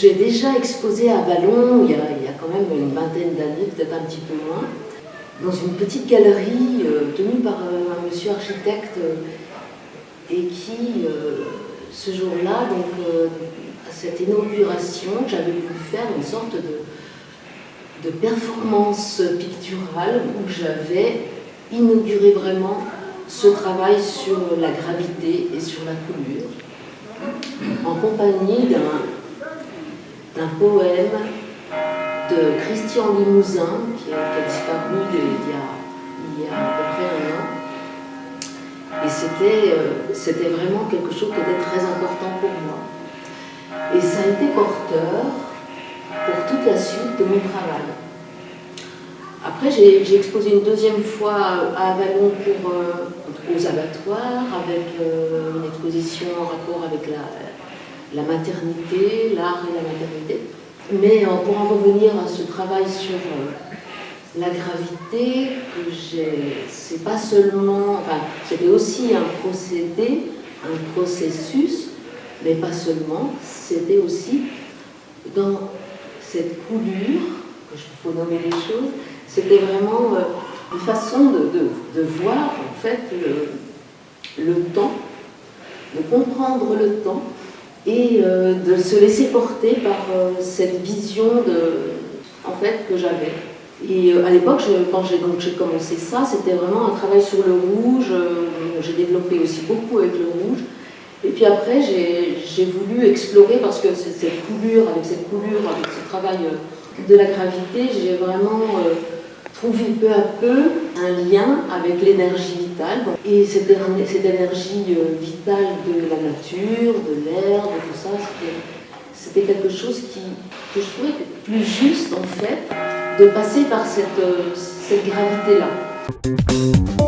J'ai déjà exposé à Vallon, il y a quand même une vingtaine d'années, peut-être un petit peu moins, dans une petite galerie tenue par un monsieur architecte et qui, ce jour-là, donc à cette inauguration, j'avais voulu faire une sorte de performance picturale où j'avais inauguré vraiment ce travail sur la gravité et sur la coulure, en compagnie d'un poème de Christian Limousin, qui a disparu il y a à peu près un an. Et c'était vraiment quelque chose qui était très important pour moi. Et ça a été porteur pour toute la suite de mon travail. Après, j'ai exposé une deuxième fois à Avallon aux abattoirs, avec une exposition en rapport avec la maternité, l'art et la maternité. Mais pour en revenir à ce travail sur la gravité, c'est pas seulement, enfin, c'était aussi un procédé, un processus, mais pas seulement, c'était aussi dans cette coulure, il faut nommer les choses, c'était vraiment une façon de voir en fait le temps, de comprendre le temps et de se laisser porter par cette vision en fait, que j'avais. Et à l'époque, quand j'ai commencé ça, c'était vraiment un travail sur le rouge. J'ai développé aussi beaucoup avec le rouge. Et puis après, j'ai voulu explorer, parce que avec cette coulure, avec ce travail de la gravité, j'ai vraiment trouvé peu à peu un lien avec l'énergie vitale. Et cette énergie vitale de la nature, de l'air, de tout ça, c'était quelque chose que je trouvais plus juste, en fait, de passer par cette gravité-là.